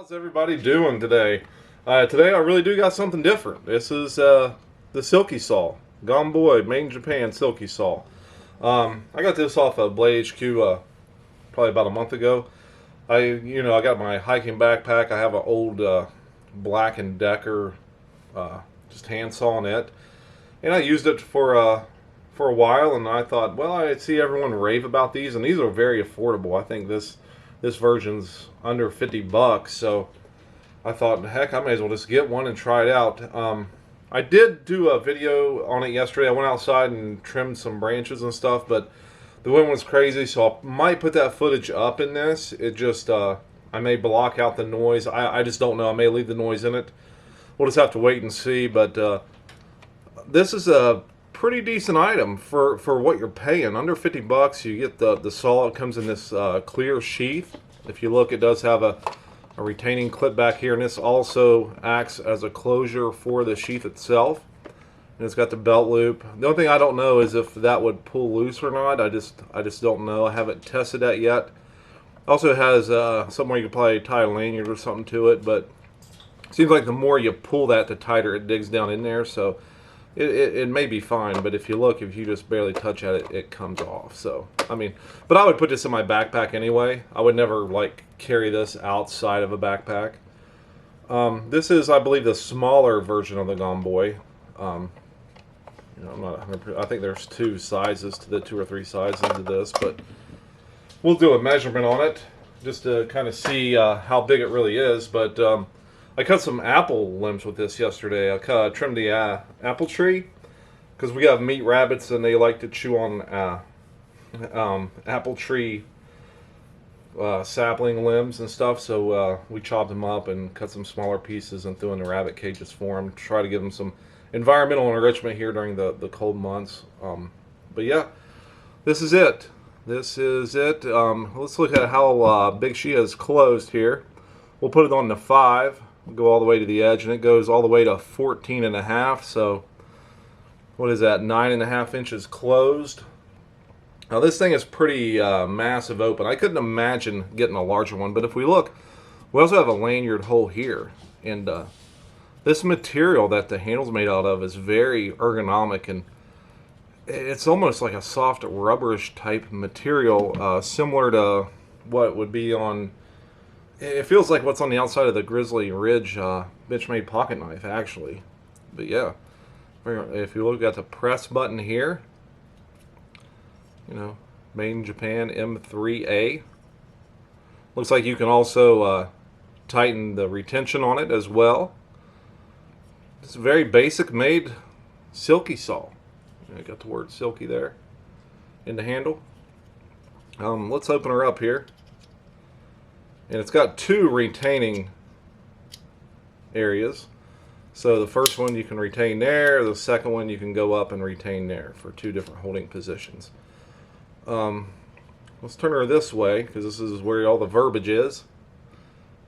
How's everybody doing today? Today I really do got something different. This is the Silky Saw. Gomboy, made in Japan, Silky Saw. I got this off of Blade HQ probably about a month ago. I got my hiking backpack. I have an old Black & Decker just handsaw on it. And I used it for a while, and I thought, well, I see everyone rave about these, and these are very affordable. I think this version's under 50 bucks, so I thought, heck, I may as well just get one and try it out. I did do a video on it yesterday. I went outside and trimmed some branches and stuff, but the wind was crazy, so I might put that footage up in this. It just, I may block out the noise. I just don't know. I may leave the noise in it. We'll just have to wait and see, but this is a pretty decent item for what you're paying. Under 50 bucks, you get the saw. It comes in this clear sheath. If you look, it does have a retaining clip back here, and this also acts as a closure for the sheath itself. And it's got the belt loop. The only thing I don't know is if that would pull loose or not. I just don't know. I haven't tested that yet. Also has somewhere you could probably tie a lanyard or something to it, but it seems like the more you pull that, the tighter it digs down in there. So it may be fine, but if you just barely touch at it, it comes off. So, I mean, but I would put this in my backpack anyway. I would never, like, carry this outside of a backpack. This is, I believe, the smaller version of the Gomboy. I'm not 100%. I think there's two or three sizes to this, but we'll do a measurement on it just to kind of see how big it really is. But I cut some apple limbs with this yesterday. I trimmed the apple tree because we have meat rabbits and they like to chew on apple tree sapling limbs and stuff. So we chopped them up and cut some smaller pieces and threw in the rabbit cages for them to try to give them some environmental enrichment here during the cold months. But yeah, this is it. This is it. Let's look at how big she is closed here. We'll put it on the 5. We'll go all the way to the edge, and it goes all the way to 14.5. So what is that? 9.5 inches closed. Now this thing is pretty massive open. I couldn't imagine getting a larger one, but if we look, we also have a lanyard hole here, and this material that the handle's made out of is very ergonomic, and it's almost like a soft rubberish type material, similar to what would be on. It feels like what's on the outside of the Grizzly Ridge Benchmade pocket knife, actually. But yeah, if you look at the press button here, made in Japan, M3A. Looks like you can also tighten the retention on it as well. It's a very basic made Silky Saw. I got the word silky there in the handle. Let's open her up here. And it's got 2 retaining areas. So the first one you can retain there, the second one you can go up and retain there for 2 different holding positions. Let's turn her this way because this is where all the verbiage is.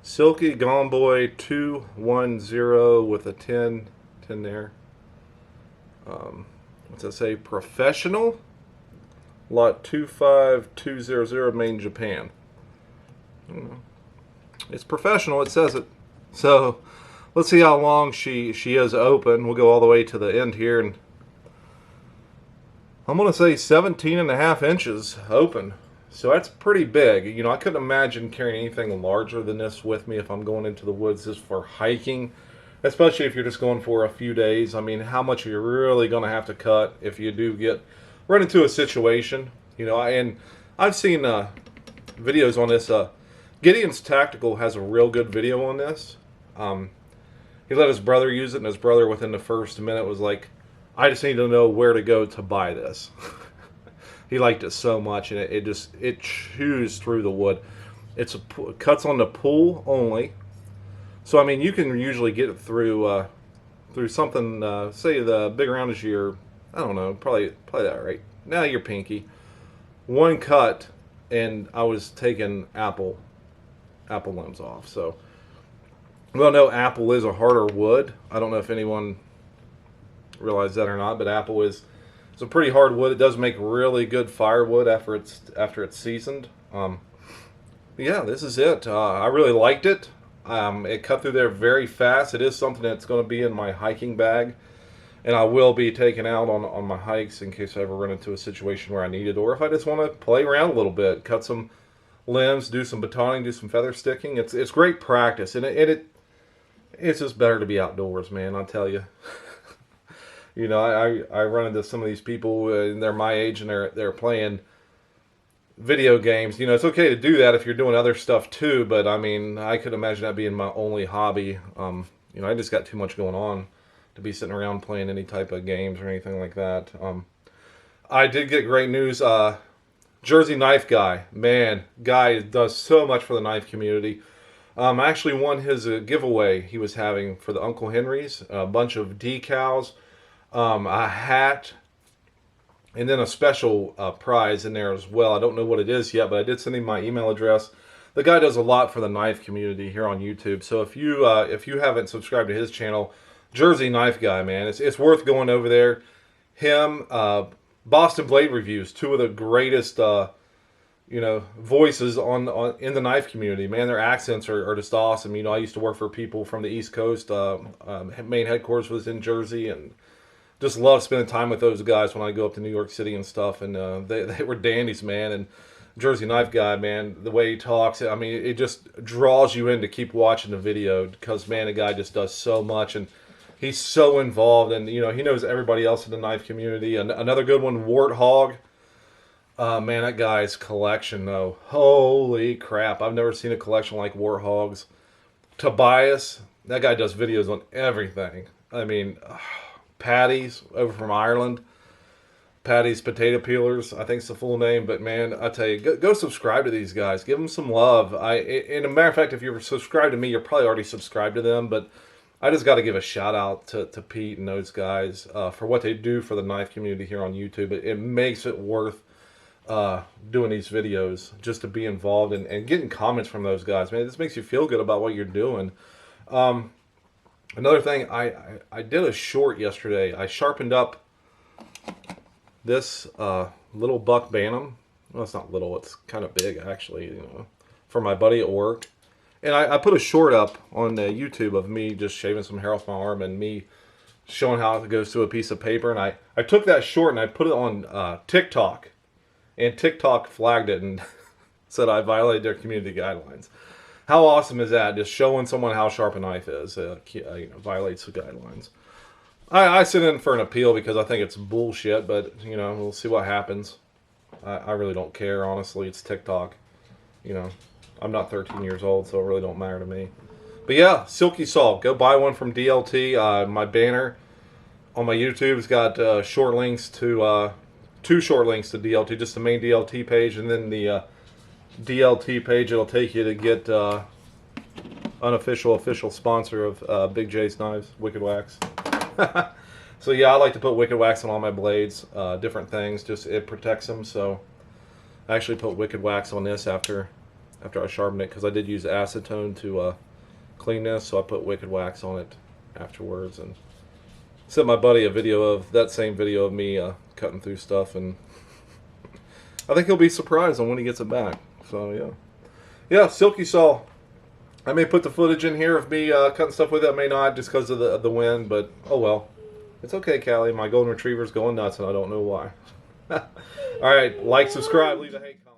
Silky Gomboy 210 with a 10 there. What's that say? Professional. Lot 25200, made in Japan. It's professional, it says it. So let's see how long she is open. We'll go all the way to the end here, and I'm going to say 17.5 inches open. So that's pretty big. I couldn't imagine carrying anything larger than this with me if I'm going into the woods just for hiking, especially if you're just going for a few days. I mean, how much are you really going to have to cut if you do run into a situation? And I've seen videos on this. Gideon's Tactical has a real good video on this. He let his brother use it, and his brother within the first minute was like, I just need to know where to go to buy this. He liked it so much, and it chews through the wood. It cuts on the pull only. So I mean, you can usually get it through something. Say the big round is your, I don't know, probably that right now, your pinky. One cut, and I was taking apple limbs off. So, well, no, apple is a harder wood. I don't know if anyone realized that or not, but apple is a pretty hard wood. It does make really good firewood after it's seasoned. Yeah, this is it. I really liked it. It cut through there very fast. It is something that's going to be in my hiking bag, and I will be taking out on my hikes in case I ever run into a situation where I need it, or if I just want to play around a little bit, cut some limbs, do some batoning, do some feather sticking. It's great practice, and it's just better to be outdoors, man. I'll tell you. You know, I run into some of these people, and they're my age, and they're playing video games. You know, it's okay to do that if you're doing other stuff too, but I mean, I could imagine that being my only hobby. You know, I just got too much going on to be sitting around playing any type of games or anything like that. I did get great news. Jersey Knife Guy, man, guy does so much for the knife community. I actually won his giveaway he was having for the Uncle Henry's, a bunch of decals, a hat, and then a special prize in there as well. I don't know what it is yet, but I did send him my email address. The guy does a lot for the knife community here on YouTube. So if you haven't subscribed to his channel, Jersey Knife Guy, man, it's worth going over there. Him, Boston Blade Reviews, two of the greatest voices on in the knife community. Man, their accents are just awesome. You know, I used to work for people from the East Coast. Main headquarters was in Jersey, and just love spending time with those guys when I go up to New York City and stuff. And they were dandies, man. And Jersey Knife Guy, man, the way he talks, I mean, it just draws you in to keep watching the video because, man, the guy just does so much, and he's so involved, and, you know, he knows everybody else in the knife community. And another good one, Warthog. Man, that guy's collection, though. Holy crap. I've never seen a collection like Warthog's. Tobias, that guy does videos on everything. I mean, Patty's over from Ireland. Patty's Potato Peelers, I think it's the full name. But, man, I tell you, go subscribe to these guys. Give them some love. And a matter of fact, if you're subscribed to me, you're probably already subscribed to them. But I just got to give a shout out to Pete and those guys for what they do for the knife community here on YouTube. It makes it worth doing these videos just to be involved and getting comments from those guys. Man, this makes you feel good about what you're doing. Another thing, I did a short yesterday. I sharpened up this little buck bantam. Well, it's not little, it's kind of big actually, you know, for my buddy at work. And I put a short up on YouTube of me just shaving some hair off my arm and me showing how it goes through a piece of paper. And I took that short and I put it on TikTok. And TikTok flagged it and said I violated their community guidelines. How awesome is that? Just showing someone how sharp a knife is violates the guidelines. I sent in for an appeal because I think it's bullshit, but, you know, we'll see what happens. I really don't care, honestly. It's TikTok. You know, I'm not 13 years old, so it really don't matter to me. But yeah, Silky Saw. Go buy one from DLT. My banner on my YouTube's got short links to... two short links to DLT, just the main DLT page, and then the DLT page. It'll take you to get unofficial, official sponsor of Big J's Knives, Wicked Wax. So yeah, I like to put Wicked Wax on all my blades, different things, just it protects them. So I actually put Wicked Wax on this after I sharpened it, because I did use acetone to clean this, so I put Wicked Wax on it afterwards. And sent my buddy a video of that same video of me cutting through stuff, and I think he'll be surprised on when he gets it back. So yeah, Silky Saw. I may put the footage in here of me cutting stuff with it. I may not, just because of the wind, but oh well. It's okay, Callie. My golden retriever's going nuts, and I don't know why. All right, like, subscribe, leave a hate comment.